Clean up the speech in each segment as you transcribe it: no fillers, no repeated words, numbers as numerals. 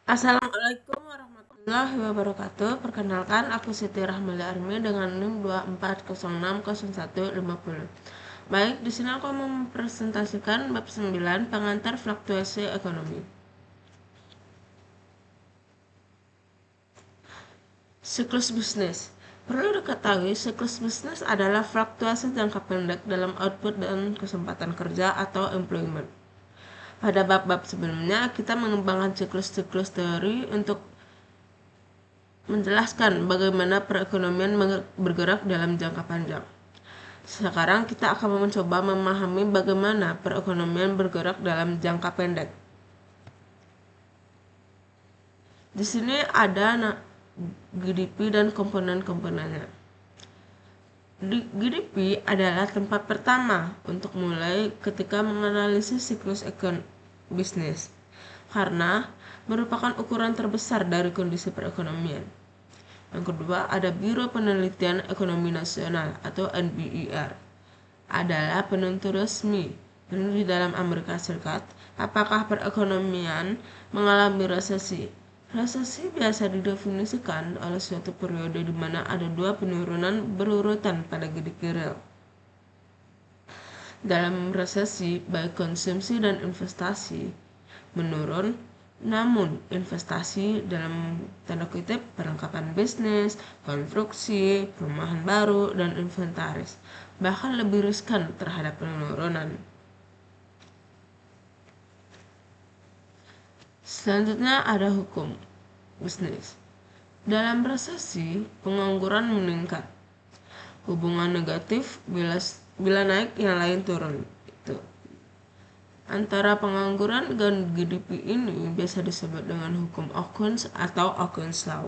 Assalamualaikum warahmatullahi wabarakatuh. Perkenalkan, aku Siti Rahmali Armi dengan NIM 24060150. Baik, di sini aku mempresentasikan bab 9 pengantar fluktuasi ekonomi. Siklus bisnis. Perlu diketahui, siklus bisnis adalah fluktuasi jangka pendek dalam output dan kesempatan kerja atau employment. Pada bab-bab sebelumnya, kita mengembangkan siklus-siklus teori untuk menjelaskan bagaimana perekonomian bergerak dalam jangka panjang. Sekarang kita akan mencoba memahami bagaimana perekonomian bergerak dalam jangka pendek. Di sini ada GDP dan komponen-komponennya. GDP adalah tempat pertama untuk mulai ketika menganalisis siklus bisnis, karena merupakan ukuran terbesar dari kondisi perekonomian. Yang kedua, ada Biro Penelitian Ekonomi Nasional atau NBER. Adalah penentu resmi di dalam Amerika Serikat apakah perekonomian mengalami resesi. Resesi biasa didefinisikan oleh suatu periode di mana ada dua penurunan berurutan pada GDP real. Dalam resesi, baik konsumsi dan investasi menurun, namun investasi dalam tanda kutip perlengkapan bisnis, konstruksi, perumahan baru, dan inventaris bahkan lebih riskan terhadap penurunan. Selanjutnya ada hukum bisnis. Dalam resesi, pengangguran meningkat. Hubungan negatif bila naik yang lain turun. Itu. Antara pengangguran dan GDP ini biasa disebut dengan hukum Okun's atau Okun's Law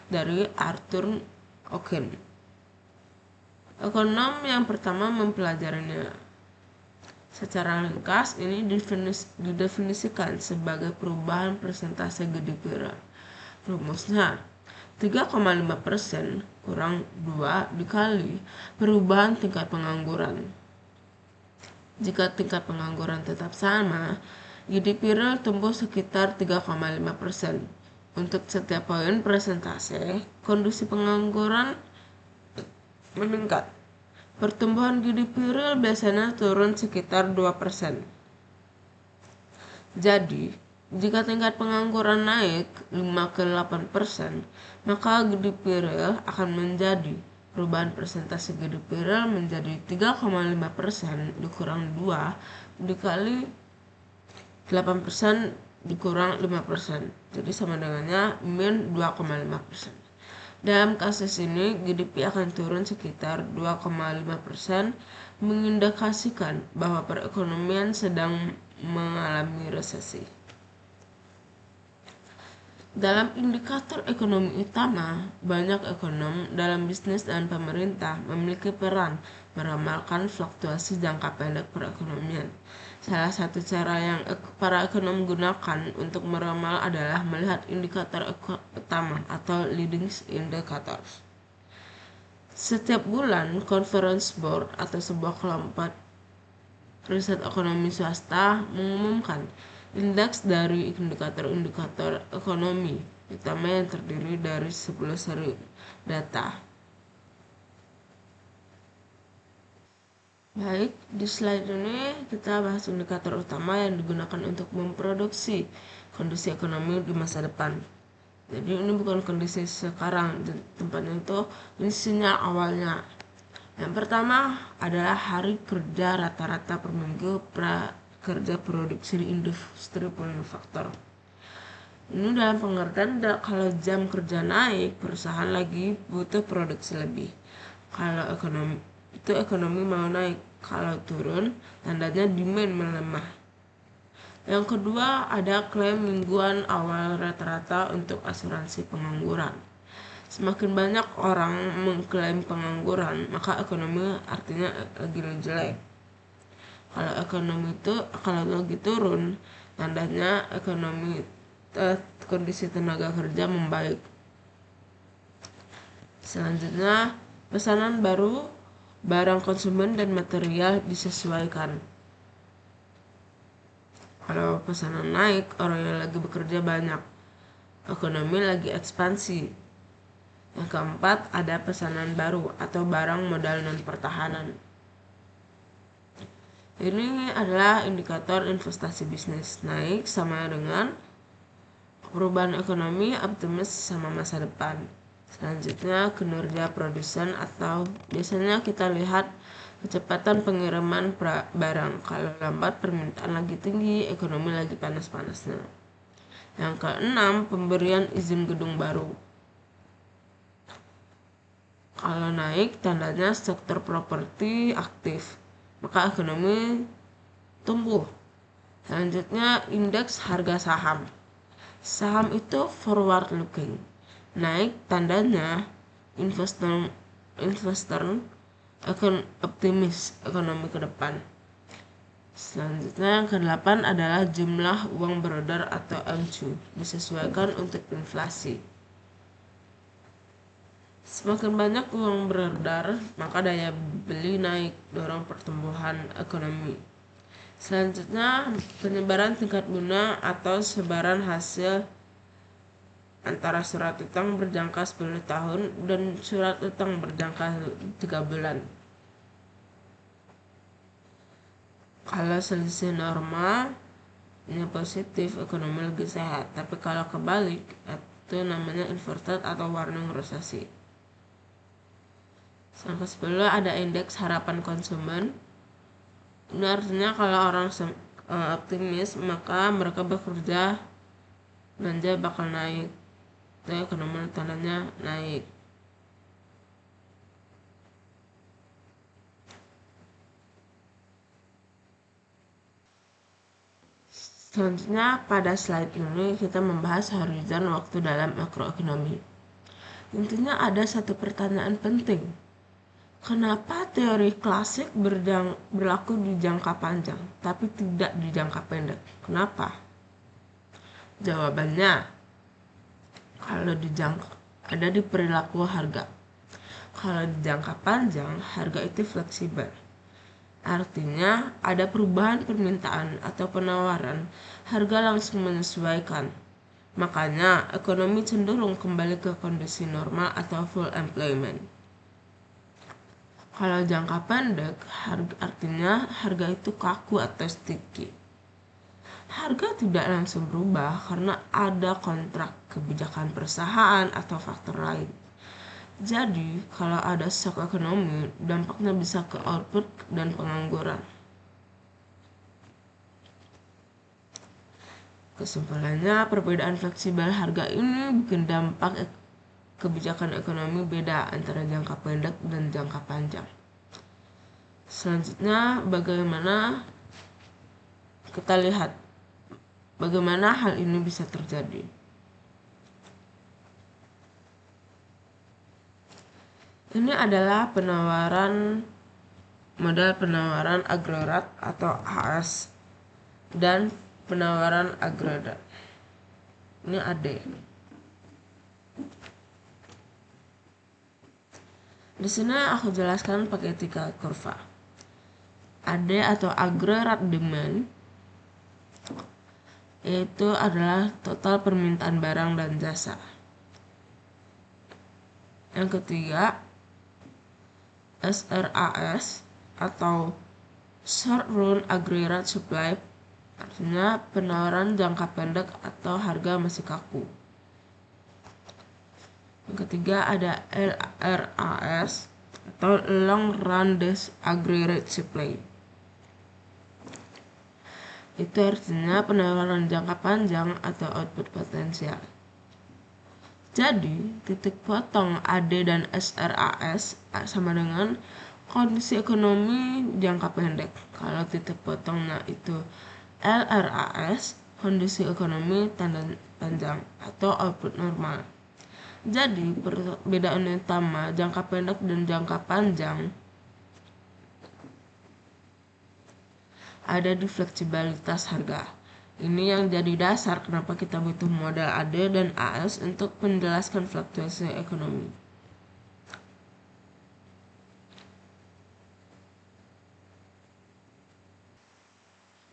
dari Arthur Oken. Ekonom yang pertama mempelajarinya. Secara ringkas, ini didefinisikan sebagai perubahan persentase GDP real. Rumusnya, 3,5% kurang 2 dikali perubahan tingkat pengangguran. Jika tingkat pengangguran tetap sama, GDP real tumbuh sekitar 3,5%. Untuk setiap poin persentase, kondisi pengangguran meningkat. Pertumbuhan GDP real biasanya turun sekitar 2%. Jadi, jika tingkat pengangguran naik 5-8%, maka GDP real akan menjadi perubahan persentase GDP real menjadi 3,5% dikurang 2 dikali 8% dikurang 5%. Jadi sama dengannya min 2,5%. Dalam kasus ini, GDP akan turun sekitar 2,5%, mengindikasikan bahwa perekonomian sedang mengalami resesi. Dalam indikator ekonomi utama, banyak ekonom dalam bisnis dan pemerintah memiliki peran meramalkan fluktuasi jangka pendek perekonomian. Salah satu cara yang para ekonom gunakan untuk meramal adalah melihat indikator utama atau leading indicators. Setiap bulan, Conference Board atau sebuah kelompok riset ekonomi swasta mengumumkan indeks dari indikator-indikator ekonomi utama yang terdiri dari 10 seri data. Baik, di slide ini kita bahas indikator utama yang digunakan untuk memproduksi kondisi ekonomi di masa depan. Jadi ini bukan kondisi sekarang, tempatnya itu ini sinyal awalnya. Yang pertama adalah hari kerja rata-rata per minggu kerja produksi di industri manufaktur. Ini dalam pengertian kalau jam kerja naik, perusahaan lagi butuh produksi lebih. Kalau ekonomi mau naik, kalau turun, tandanya demand melemah. Yang kedua ada klaim mingguan awal rata-rata untuk asuransi pengangguran. Semakin banyak orang mengklaim pengangguran, maka ekonomi artinya lagi jelek. Kalau ekonomi itu kalau lagi turun, tandanya kondisi tenaga kerja membaik. Selanjutnya, pesanan baru, barang konsumen dan material disesuaikan. Kalau pesanan naik, orang yang lagi bekerja banyak. ekonomi lagi ekspansi. Yang keempat, ada pesanan baru atau barang modal non pertahanan. Ini adalah indikator investasi bisnis. Naik sama dengan perubahan ekonomi, optimis sama masa depan. Selanjutnya, kinerja produsen atau biasanya kita lihat kecepatan pengiriman barang. Kalau lambat, permintaan lagi tinggi, ekonomi lagi panas-panasnya. Yang keenam, pemberian izin gedung baru. Kalau naik, tandanya sektor properti aktif, maka ekonomi tumbuh. Selanjutnya, indeks harga saham. Saham itu forward looking. Naik tandanya investor akan optimis ekonomi ke depan. Selanjutnya yang ke-8 adalah jumlah uang beredar atau MQ, disesuaikan untuk inflasi. Semakin banyak uang beredar, maka daya beli naik, dorong pertumbuhan ekonomi. Selanjutnya, penyebaran tingkat guna atau sebaran hasil antara surat utang berjangka 10 tahun dan surat utang berjangka 3 bulan. Kalau selisih normal, ini positif, ekonomi lagi sehat. Tapi kalau kebalik, itu namanya inverted atau warning resesi. Yang ke-10 ada indeks harapan konsumen. Ini artinya kalau orang optimis, maka mereka bekerja, belanja bakal naik. Itu ekonomi tandanya naik. Selanjutnya pada slide ini kita membahas horizon waktu dalam makroekonomi. Intinya ada satu pertanyaan penting. Kenapa teori klasik berlaku di jangka panjang tapi tidak di jangka pendek? Kenapa? Jawabannya, kalau di jangka ada di perilaku harga. Kalau di jangka panjang, harga itu fleksibel. Artinya, ada perubahan permintaan atau penawaran, harga langsung menyesuaikan. Makanya, ekonomi cenderung kembali ke kondisi normal atau full employment. Kalau jangka pendek, artinya harga itu kaku atau sticky. Harga tidak langsung berubah karena ada kontrak, kebijakan perusahaan, atau faktor lain. Jadi, kalau ada shock ekonomi, dampaknya bisa ke output dan pengangguran. Kesimpulannya, perbedaan fleksibel harga ini bikin dampak kebijakan ekonomi beda antara jangka pendek dan jangka panjang. Selanjutnya, kita lihat bagaimana hal ini bisa terjadi. Ini adalah model penawaran agregat atau AS dan penawaran agregat. Ini AD. Di sini aku jelaskan pakai 3 kurva. AD atau agregat demand itu adalah total permintaan barang dan jasa. Yang ketiga, SRAS atau short run aggregate supply, artinya penawaran jangka pendek atau harga masih kaku. Yang ketiga ada LRAS atau long run aggregate supply. Itu artinya penawaran jangka panjang atau output potensial. Jadi, titik potong AD dan SRAS sama dengan kondisi ekonomi jangka pendek. Kalau titik potongnya itu LRAS, kondisi ekonomi tanda panjang atau output normal. Jadi, perbedaan utama jangka pendek dan jangka panjang ada di fleksibilitas harga. Ini yang jadi dasar kenapa kita butuh model AD dan AS untuk menjelaskan fluktuasi ekonomi.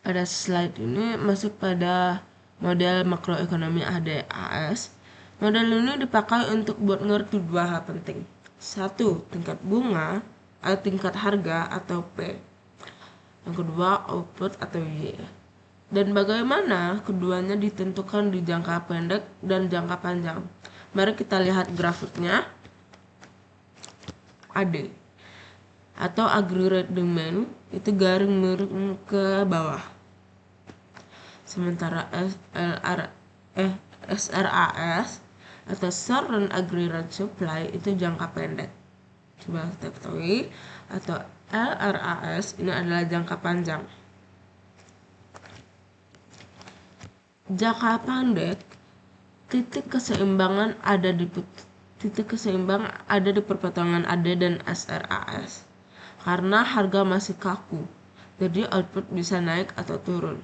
Pada slide ini masuk pada model makroekonomi AD AS. Model ini dipakai untuk buat ngerti dua hal penting. Satu, tingkat bunga atau tingkat harga atau P. Yang kedua, output atau Y. Dan bagaimana keduanya ditentukan di jangka pendek dan jangka panjang. Mari kita lihat grafiknya. AD atau aggregate demand itu garing miring ke bawah. Sementara SRAS atau short run aggregate supply itu jangka pendek. Coba kita ketahui, atau LRAS ini adalah jangka panjang. Jangka pendek, titik keseimbangan ada di perpotongan AD dan SRAS. Karena harga masih kaku, jadi output bisa naik atau turun.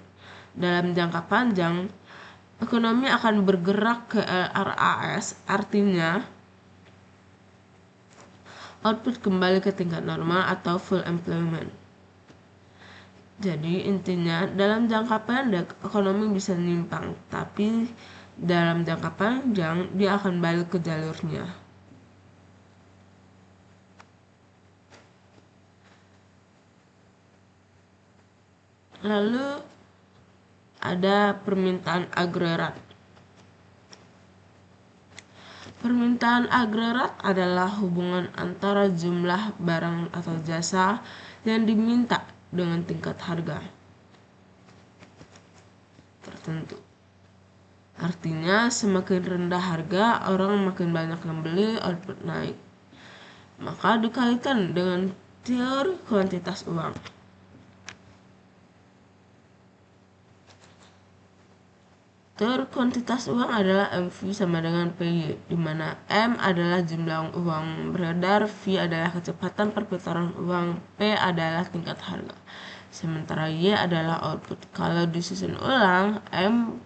Dalam jangka panjang, ekonomi akan bergerak ke LRAS, artinya output kembali ke tingkat normal atau full employment. Jadi intinya dalam jangka pendek ekonomi bisa nyimpang, tapi dalam jangka panjang dia akan balik ke jalurnya. Lalu ada permintaan agregat. Permintaan agregat adalah hubungan antara jumlah barang atau jasa yang diminta dengan tingkat harga tertentu. Artinya semakin rendah harga, orang makin banyak yang beli, output naik. Maka dikaitkan dengan teori kuantitas uang. Teori kuantitas uang adalah MV sama dengan PY, di mana M adalah jumlah uang beredar, V adalah kecepatan perputaran uang, P adalah tingkat harga. Sementara Y adalah output. Kalau disusun ulang, M,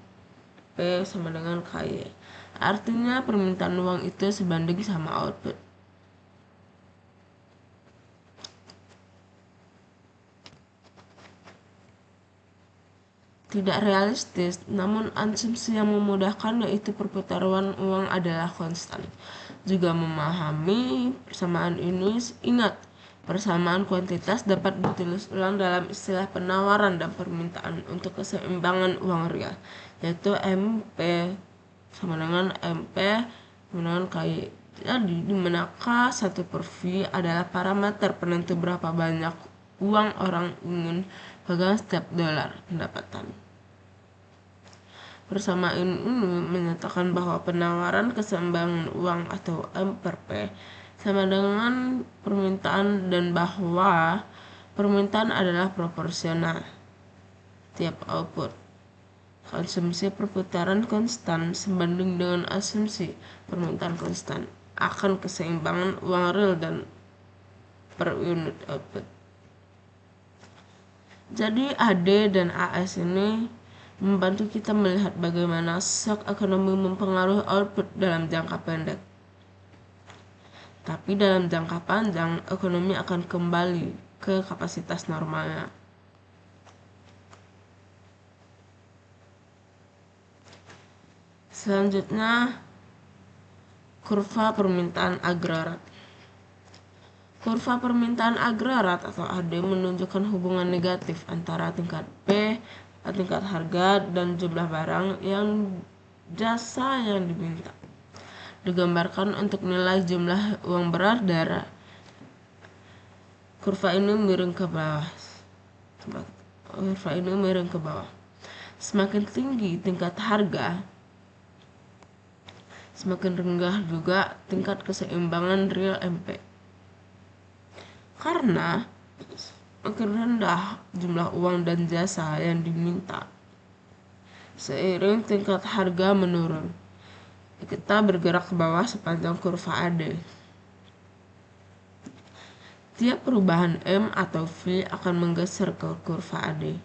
P sama dengan KY. Artinya permintaan uang itu sebanding sama output. Tidak realistis, namun asumsi yang memudahkan yaitu perputaran uang adalah konstan. Juga memahami persamaan ini, ingat, persamaan kuantitas dapat ditulis ulang dalam istilah penawaran dan permintaan untuk keseimbangan uang real, yaitu MP sama dengan MP sama dengan KY. Jadi, dimana K1 per V adalah parameter penentu berapa banyak uang orang ingin pegang setiap dolar pendapatan. Persamaan ini menyatakan bahwa penawaran keseimbangan uang atau M per P sama dengan permintaan dan bahwa permintaan adalah proporsional tiap output. Konsumsi perputaran konstan sebanding dengan asumsi permintaan konstan akan keseimbangan uang real dan per unit output. Jadi AD dan AS ini membantu kita melihat bagaimana shock ekonomi mempengaruhi output dalam jangka pendek. Tapi dalam jangka panjang, ekonomi akan kembali ke kapasitas normalnya. Selanjutnya, kurva permintaan agregat. Kurva permintaan agregat atau AD menunjukkan hubungan negatif antara tingkat P, tingkat harga, dan jumlah barang yang jasa yang diminta. Digambarkan untuk nilai jumlah uang beredar. Kurva ini miring ke bawah. Semakin tinggi tingkat harga, semakin rendah juga tingkat keseimbangan real MP. Karena makin rendah jumlah uang dan jasa yang diminta, seiring tingkat harga menurun, kita bergerak ke bawah sepanjang kurva AD. Tiap perubahan M atau V akan menggeser ke kurva AD.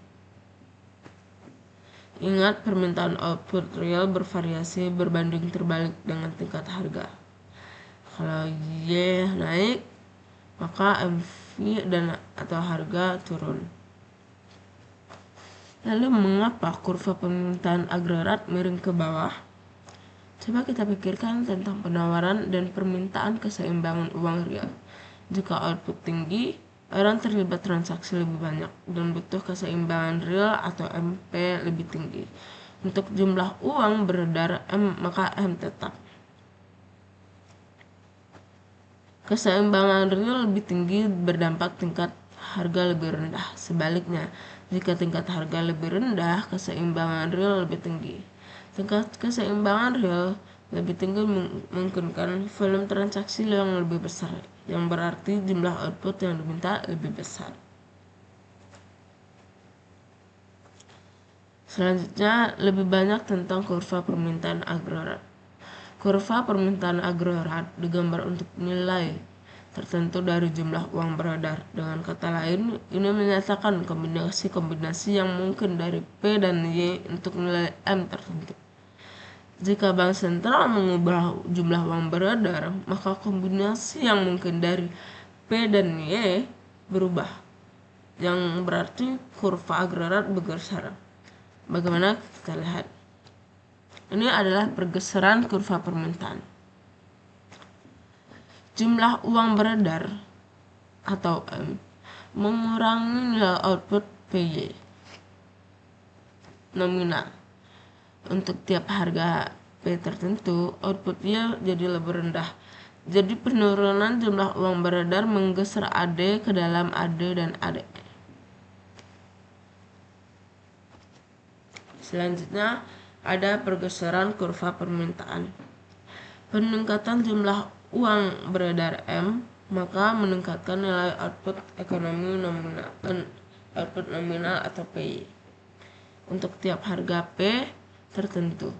Ingat, permintaan output real bervariasi berbanding terbalik dengan tingkat harga. Kalau Y naik, maka MV dan atau harga turun. Lalu mengapa kurva permintaan agregat miring ke bawah? Coba kita pikirkan tentang penawaran dan permintaan keseimbangan uang real. Jika output tinggi, orang terlibat transaksi lebih banyak dan butuh keseimbangan real atau MP lebih tinggi. Untuk jumlah uang beredar M, maka M tetap. Keseimbangan real lebih tinggi berdampak tingkat harga lebih rendah. Sebaliknya, jika tingkat harga lebih rendah, keseimbangan real lebih tinggi. Tingkat keseimbangan real lebih tinggi memungkinkan volume transaksi yang lebih besar, yang berarti jumlah output yang diminta lebih besar. Selanjutnya, lebih banyak tentang kurva permintaan agregat. Kurva permintaan agregat digambar untuk nilai tertentu dari jumlah uang beredar. Dengan kata lain, ini menyatakan kombinasi-kombinasi yang mungkin dari P dan Y untuk nilai M tertentu. Jika bank sentral mengubah jumlah uang beredar, maka kombinasi yang mungkin dari P dan Y berubah, yang berarti kurva agregat bergeser. Bagaimana kita lihat? Ini adalah pergeseran kurva permintaan. Jumlah uang beredar atau M mengurangi nilai output PY nominal. Untuk tiap harga P tertentu, outputnya jadi lebih rendah. Jadi penurunan jumlah uang beredar menggeser AD ke dalam AD dan AD. Selanjutnya ada pergeseran kurva permintaan. Peningkatan jumlah uang beredar M maka meningkatkan nilai output ekonomi nominal atau PY. Untuk tiap harga P tertentu,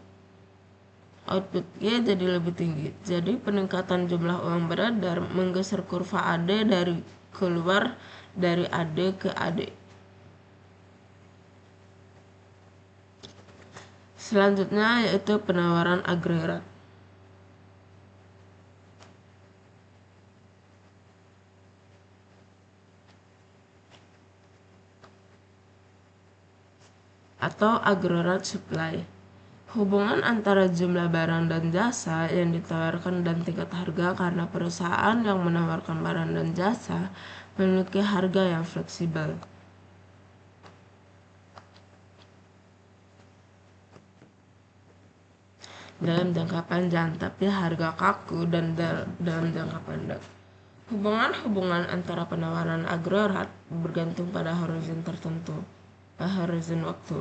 output Y jadi lebih tinggi. Jadi peningkatan jumlah uang beredar menggeser kurva AD dari keluar dari AD ke AD. Selanjutnya yaitu penawaran agregat. Atau agregat supply. Hubungan antara jumlah barang dan jasa yang ditawarkan dan tingkat harga karena perusahaan yang menawarkan barang dan jasa memiliki harga yang fleksibel. Dalam jangka panjang, tapi harga kaku dan dalam jangka pendek. Hubungan antara penawaran agregat bergantung pada horizon tertentu, horizon waktu.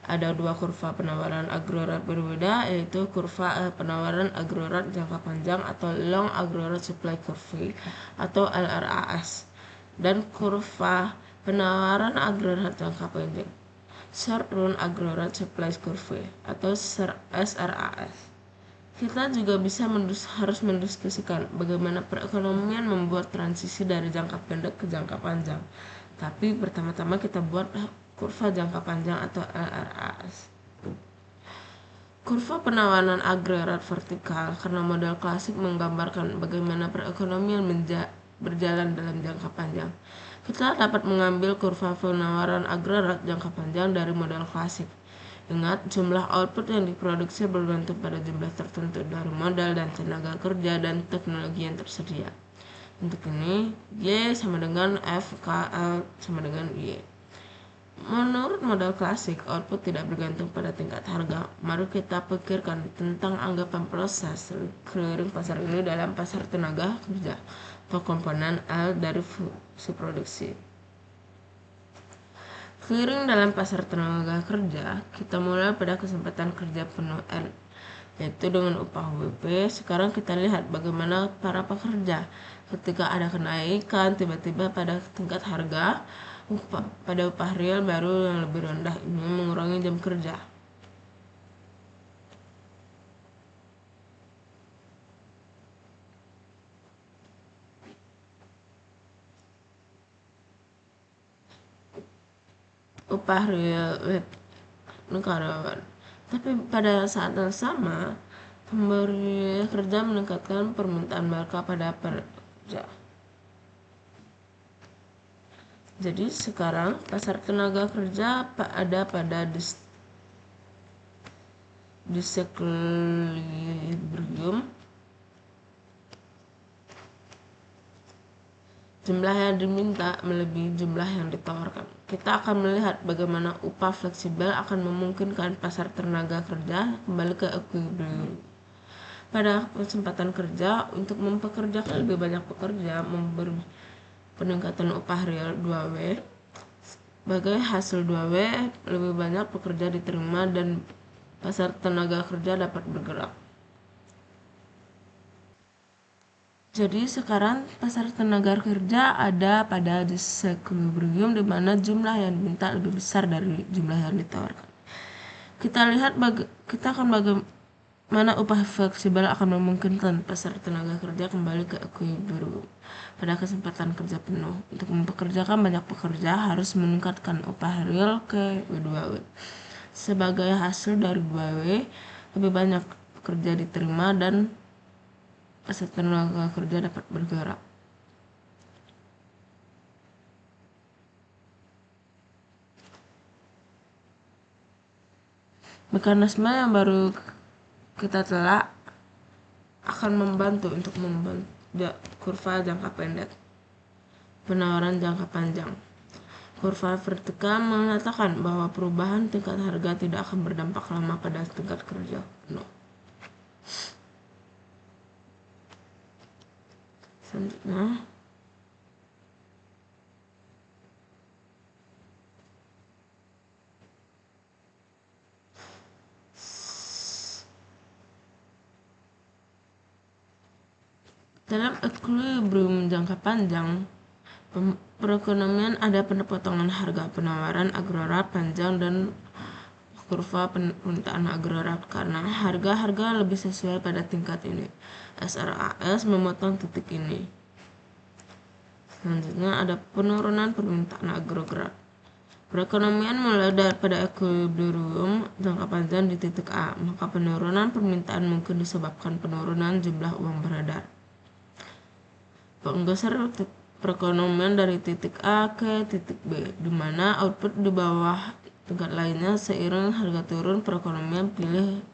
Ada dua kurva penawaran agregat berbeda, yaitu kurva penawaran agregat jangka panjang atau Long Agregat Supply Curve atau LRAS, dan kurva penawaran agregat jangka pendek Short Run Agregat Supply Curve atau SRAS. Kita juga harus mendiskusikan bagaimana perekonomian membuat transisi dari jangka pendek ke jangka panjang. Tapi pertama-tama kita buat kurva jangka panjang atau LRAS. Kurva penawaran agregat vertikal karena model klasik menggambarkan bagaimana perekonomian berjalan dalam jangka panjang. Kita dapat mengambil kurva penawaran agregat jangka panjang dari model klasik. Ingat, jumlah output yang diproduksi bergantung pada jumlah tertentu dari modal dan tenaga kerja dan teknologi yang tersedia. Untuk ini, Y sama dengan F, KL sama dengan Y. Menurut model klasik, output tidak bergantung pada tingkat harga. Mari kita pikirkan tentang anggapan proses clearing pasar ini dalam pasar tenaga kerja atau komponen L dari fungsi produksi. Clearing dalam pasar tenaga kerja, kita mulai pada kesempatan kerja penuh N, yaitu dengan upah WP. Sekarang kita lihat bagaimana para pekerja ketika ada kenaikan tiba-tiba pada tingkat harga, pada upah real baru yang lebih rendah ini mengurangi jam kerja. Upah real karyawan. Tapi pada saat yang sama, pemberi kerja meningkatkan permintaan mereka pada pekerja. Jadi sekarang pasar tenaga kerja ada pada disequilibrium, jumlah yang diminta melebihi jumlah yang ditawarkan. Kita akan melihat bagaimana upah fleksibel akan memungkinkan pasar tenaga kerja kembali ke equilibrium. Pada kesempatan kerja, untuk mempekerjakan lebih banyak pekerja memberi peningkatan upah real 2W. Sebagai hasil 2W, lebih banyak pekerja diterima dan pasar tenaga kerja dapat bergerak. Jadi sekarang pasar tenaga kerja ada pada disequilibrium di mana jumlah yang diminta lebih besar dari jumlah yang ditawarkan. Kita akan bagaimana upah fleksibel akan memungkinkan pasar tenaga kerja kembali ke equilibrium pada kesempatan kerja penuh. Untuk mempekerjakan banyak pekerja harus meningkatkan upah real ke 2W. Sebagai hasil dari 2W, lebih banyak pekerja diterima dan pasar tenaga kerja dapat bergerak. Mekanisme yang baru kita telah akan membantu untuk membantu kurva jangka pendek, penawaran jangka panjang. Kurva vertikal mengatakan bahwa perubahan tingkat harga tidak akan berdampak lama pada tingkat kerja penuh. Selanjutnya, dalam equilibrium jangka panjang, perekonomian ada pada potongan harga penawaran agregat panjang dan kurva permintaan agregat karena harga-harga lebih sesuai pada tingkat ini. SRAS memotong titik ini. Selanjutnya ada penurunan permintaan agregat. Perekonomian mulai daripada equilibrium jangka panjang di titik A, maka penurunan permintaan mungkin disebabkan penurunan jumlah uang beredar. Penggeser perekonomian dari titik A ke titik B, di mana output di bawah tingkat lainnya seiring harga turun perekonomian pilih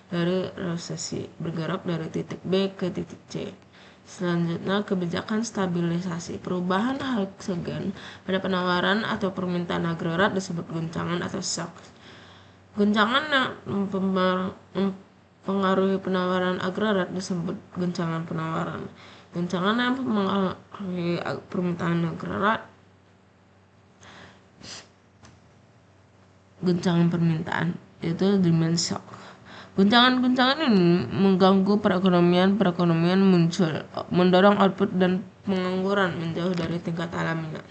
dari resesi, bergerak dari titik B ke titik C. Selanjutnya, kebijakan stabilisasi. Perubahan eksogen pada penawaran atau permintaan agregat disebut guncangan atau shock. Guncangan yang mempengaruhi penawaran agregat disebut guncangan penawaran. Guncangan yang mempengaruhi permintaan agregat, guncangan permintaan, yaitu demand shock. Guncangan-guncangan ini mengganggu perekonomian muncul, mendorong output dan pengangguran menjauh dari tingkat alaminya.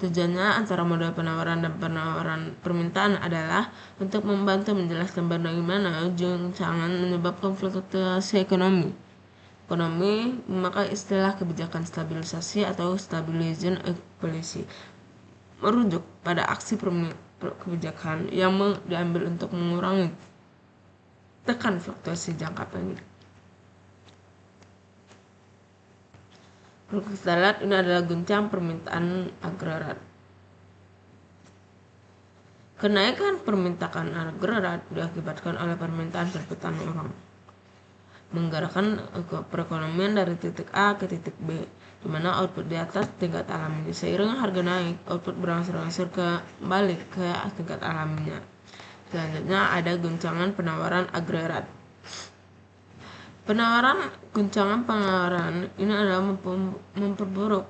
Tujuannya antara model penawaran dan penawaran permintaan adalah untuk membantu menjelaskan bagaimana guncangan menyebabkan fluktuasi ekonomi. Ekonomi memakai istilah kebijakan stabilisasi atau stabilizing policy, merujuk pada aksi kebijakan yang diambil untuk mengurangi tekan fluktuasi jangka pendek. Kalau kita lihat ini adalah guncang permintaan agregat. Kenaikan permintaan agregat diakibatkan oleh permintaan perputaran uang, menggerakkan perekonomian dari titik A ke titik B, di mana output di atas tingkat alaminya. Seiring harga naik, output berangsur-angsur kembali ke tingkat alaminya. Selanjutnya ada guncangan penawaran agregat. Guncangan penawaran ini adalah memperburuk,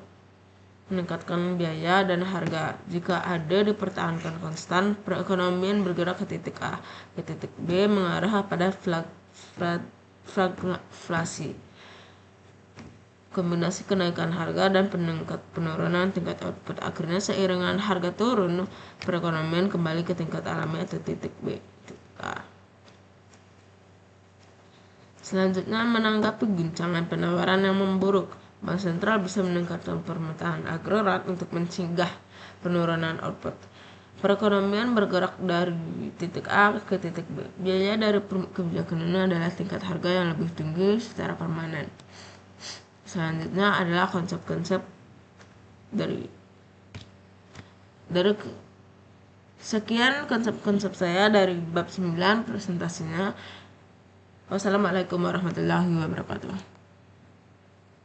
meningkatkan biaya dan harga. Jika ada dipertahankan konstan, perekonomian bergerak ke titik A, ke titik B mengarah pada stagflasi. Kombinasi kenaikan harga dan penurunan tingkat output. Akhirnya seiringan harga turun, perekonomian kembali ke tingkat alami atau titik B, titik A. Selanjutnya, menanggapi guncangan penawaran yang memburuk, Bank Sentral bisa meningkatkan permintaan agregat untuk mencegah penurunan output. Perekonomian bergerak dari titik A ke titik B. Biaya dari kebijakan ini adalah tingkat harga yang lebih tinggi secara permanen. Selanjutnya adalah konsep-konsep dari Sekian konsep-konsep saya dari bab 9 presentasinya. Wassalamualaikum warahmatullahi wabarakatuh.